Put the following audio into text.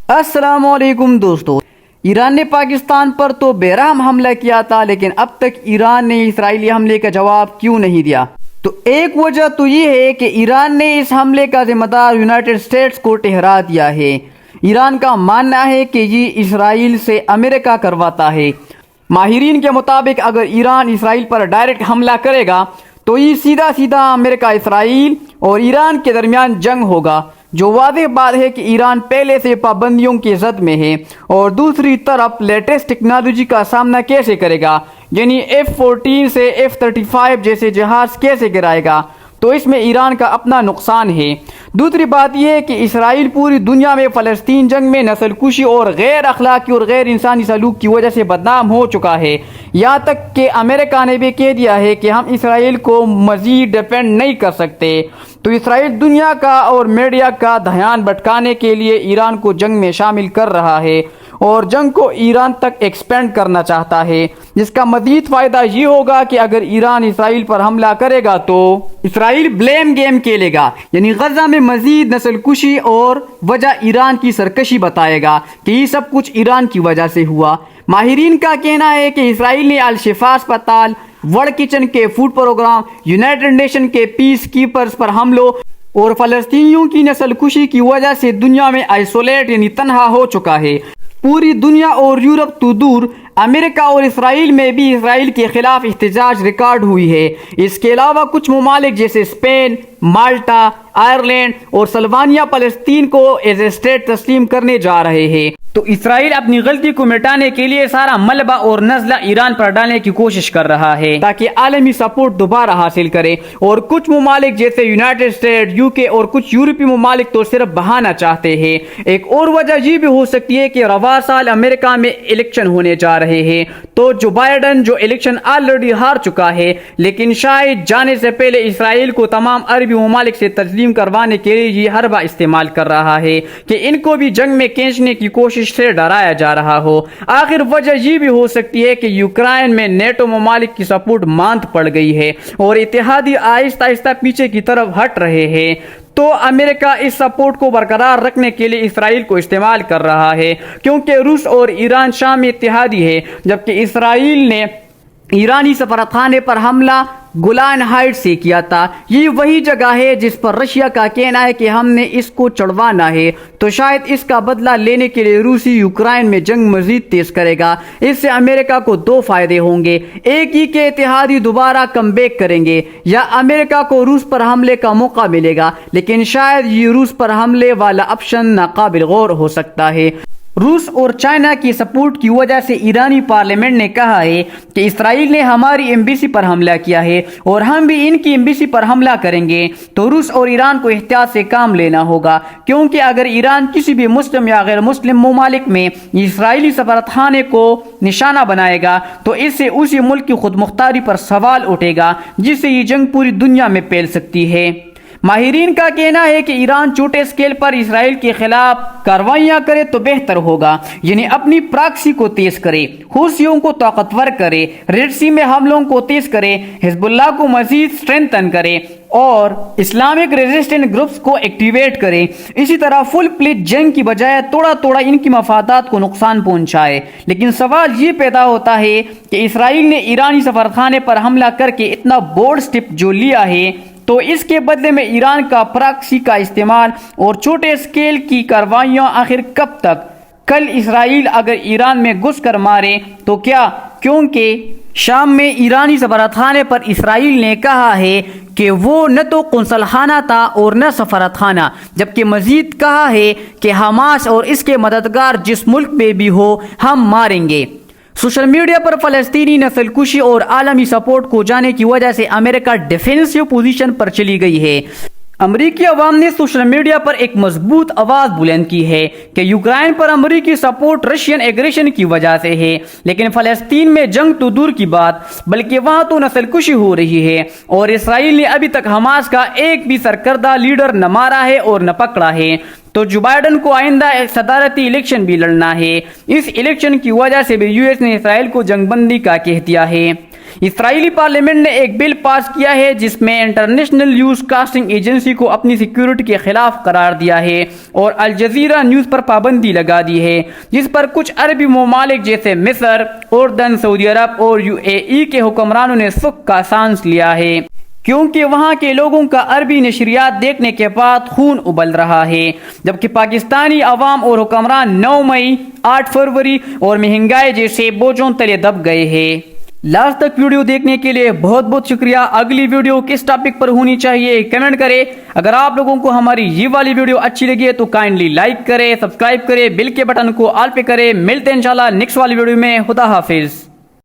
السلام علیکم دوستو، ایران نے پاکستان پر تو بے رحم حملہ کیا تھا، لیکن اب تک ایران نے اسرائیلی حملے کا جواب کیوں نہیں دیا؟ تو ایک وجہ تو یہ ہے کہ ایران نے اس حملے کا ذمہ دار یونائٹڈ اسٹیٹس کو ٹھہرا دیا ہے۔ ایران کا ماننا ہے کہ یہ اسرائیل سے امریکہ کرواتا ہے۔ ماہرین کے مطابق اگر ایران اسرائیل پر ڈائریکٹ حملہ کرے گا تو یہ سیدھا سیدھا امریکہ، اسرائیل اور ایران کے درمیان جنگ ہوگا، جو واضح بات ہے کہ ایران پہلے سے پابندیوں کی زد میں ہے، اور دوسری طرف لیٹسٹ ٹیکنالوجی کا سامنا کیسے کرے گا، یعنی F-14 سے F-35 جیسے جہاز کیسے گرائے گا، تو اس میں ایران کا اپنا نقصان ہے۔ دوسری بات یہ ہے کہ اسرائیل پوری دنیا میں فلسطین جنگ میں نسل کشی اور غیر اخلاقی اور غیر انسانی سلوک کی وجہ سے بدنام ہو چکا ہے، یہاں تک کہ امریکہ نے بھی کہہ دیا ہے کہ ہم اسرائیل کو مزید ڈیفینڈ نہیں کر سکتے۔ تو اسرائیل دنیا کا اور میڈیا کا دھیان بھٹکانے کے لیے ایران کو جنگ میں شامل کر رہا ہے اور جنگ کو ایران تک ایکسپینڈ کرنا چاہتا ہے، جس کا مزید فائدہ یہ ہوگا کہ اگر ایران اسرائیل پر حملہ کرے گا تو اسرائیل بلیم گیم کھیلے گا، یعنی غزہ میں مزید نسل کشی، اور وجہ ایران کی سرکشی بتائے گا کہ یہ سب کچھ ایران کی وجہ سے ہوا۔ ماہرین کا کہنا ہے کہ اسرائیل نے الشفا اسپتال، ورلڈ کچن کے فوڈ پروگرام، یونائٹڈ نیشن کے پیس کیپرز پر حملوں اور فلسطینیوں کی نسل کشی کی وجہ سے دنیا میں آئسولیٹ یعنی تنہا ہو چکا ہے۔ پوری دنیا اور یورپ تو دور، امریکہ اور اسرائیل میں بھی اسرائیل کے خلاف احتجاج ریکارڈ ہوئی ہے۔ اس کے علاوہ کچھ ممالک جیسے اسپین، مالٹا، آئرلینڈ اور سلوانیہ فلسطین کو ایز اے اسٹیٹ تسلیم کرنے جا رہے ہیں۔ تو اسرائیل اپنی غلطی کو مٹانے کے لیے سارا ملبہ اور نزلہ ایران پر ڈالنے کی کوشش کر رہا ہے تاکہ عالمی سپورٹ دوبارہ حاصل کرے، اور کچھ ممالک جیسے یونائٹڈ اسٹیٹ، UK اور کچھ یورپی ممالک تو صرف بہانا چاہتے ہیں۔ ایک اور وجہ یہ بھی ہو سکتی ہے کہ رواں سال امریکہ میں الیکشن ہونے جا رہے ہیں، تو جو بائیڈن جو الیکشن آلریڈی ہار چکا ہے، لیکن شاید جانے سے پہلے اسرائیل کو تمام عربی ممالک سے تسلیم کروانے کے لیے یہ حربہ استعمال کر رہا ہے کہ ان کو بھی جنگ میں کھینچنے کی کوشش سے ڈرایا جا رہا ہو۔ آخر وجہ یہ بھی ہو سکتی ہے کہ یوکرائن میں نیٹو ممالک کی سپورٹ ماند پڑ گئی ہے اور اتحادی آہستہ آہستہ پیچھے کی طرف ہٹ رہے ہیں، تو امریکہ اس سپورٹ کو برقرار رکھنے کے لیے اسرائیل کو استعمال کر رہا ہے، کیونکہ روس اور ایران شام میں اتحادی ہے، جبکہ اسرائیل نے ایرانی سفارتخانے پر حملہ گولان ہائٹ سے کیا تھا۔ یہ وہی جگہ ہے جس پر رشیا کا کہنا ہے کہ ہم نے اس کو چڑھوانا ہے، تو شاید اس کا بدلہ لینے کے لیے روسی یوکرائن میں جنگ مزید تیز کرے گا۔ اس سے امریکہ کو دو فائدے ہوں گے، ایک ہی کہ اتحادی دوبارہ کم بیک کریں گے، یا امریکہ کو روس پر حملے کا موقع ملے گا، لیکن شاید یہ روس پر حملے والا آپشن ناقابل غور ہو سکتا ہے۔ روس اور چائنا کی سپورٹ کی وجہ سے ایرانی پارلیمنٹ نے کہا ہے کہ اسرائیل نے ہماری ایمبیسی پر حملہ کیا ہے اور ہم بھی ان کی ایمبیسی پر حملہ کریں گے، تو روس اور ایران کو احتیاط سے کام لینا ہوگا، کیونکہ اگر ایران کسی بھی مسلم یا غیر مسلم ممالک میں اسرائیلی سفارتخانے کو نشانہ بنائے گا تو اس سے اسی ملک کی خود مختاری پر سوال اٹھے گا، جس سے یہ جنگ پوری دنیا میں پھیل سکتی ہے۔ ماہرین کا کہنا ہے کہ ایران چھوٹے اسکیل پر اسرائیل کے خلاف کارروائیاں کرے تو بہتر ہوگا، یعنی اپنی پراکسی کو تیز کرے، حوثیوں کو طاقتور کرے، ریڈ سی میں حملوں کو تیز کرے، حزب اللہ کو مزید اسٹرینتھن کرے اور اسلامک ریزسٹنٹ گروپس کو ایکٹیویٹ کرے۔ اسی طرح فل پلیٹ جنگ کی بجائے توڑا توڑا ان کی مفادات کو نقصان پہنچائے۔ لیکن سوال یہ پیدا ہوتا ہے کہ اسرائیل نے ایرانی سفارتخانے پر حملہ کر کے اتنا بولڈ سٹیپ جو لیا ہے، تو اس کے بدلے میں ایران کا پراکسی کا استعمال اور چھوٹے اسکیل کی کارروائیاں آخر کب تک؟ کل اسرائیل اگر ایران میں گھس کر مارے تو کیا؟ کیونکہ شام میں ایرانی سفارتخانے پر اسرائیل نے کہا ہے کہ وہ نہ تو قنصل خانہ تھا اور نہ سفارتخانہ، جبکہ مزید کہا ہے کہ حماس اور اس کے مددگار جس ملک میں بھی ہو ہم ماریں گے۔ سوشل میڈیا پر فلسطینی نسل کشی اور عالمی سپورٹ کو جانے کی وجہ سے امریکہ ڈیفینسو پوزیشن پر چلی گئی ہے۔ امریکی عوام نے سوشل میڈیا پر ایک مضبوط آواز بلند کی ہے کہ یوکرائن پر امریکی سپورٹ رشین ایگریشن کی وجہ سے ہے، لیکن فلسطین میں جنگ تو دور کی بات، بلکہ وہاں تو نسل کشی ہو رہی ہے، اور اسرائیل نے ابھی تک حماس کا ایک بھی سرکردہ لیڈر نہ مارا ہے اور نہ پکڑا ہے۔ تو جو بائیڈن کو آئندہ صدارتی الیکشن بھی لڑنا ہے، اس الیکشن کی وجہ سے بھی US نے اسرائیل کو جنگ بندی کا کہہ دیا ہے۔ اسرائیلی پارلیمنٹ نے ایک بل پاس کیا ہے جس میں انٹرنیشنل نیوز کاسٹنگ ایجنسی کو اپنی سیکیورٹی کے خلاف قرار دیا ہے اور الجزیرہ نیوز پر پابندی لگا دی ہے، جس پر کچھ عربی ممالک جیسے مصر، اردن، سعودی عرب اور UAE کے حکمرانوں نے سکھ کا سانس لیا ہے، کیونکہ وہاں کے لوگوں کا عربی نشریات دیکھنے کے بعد خون ابل رہا ہے، جبکہ پاکستانی عوام اور حکمران 9 مئی، 8 فروری اور مہنگائی جیسے بوجھوں تلے دب گئے ہیں۔ لاسٹ تک ویڈیو دیکھنے کے لیے بہت بہت شکریہ۔ اگلی ویڈیو کس ٹاپک پر ہونی چاہیے کمنٹ کریں۔ اگر آپ لوگوں کو ہماری یہ والی ویڈیو اچھی لگی ہے تو کائنڈلی لائک کریں، سبسکرائب کریں، بیل کے بٹن کو آل پہ کریں۔ ملتے ہیں انشاءاللہ نیکسٹ والی ویڈیو میں۔ خدا حافظ۔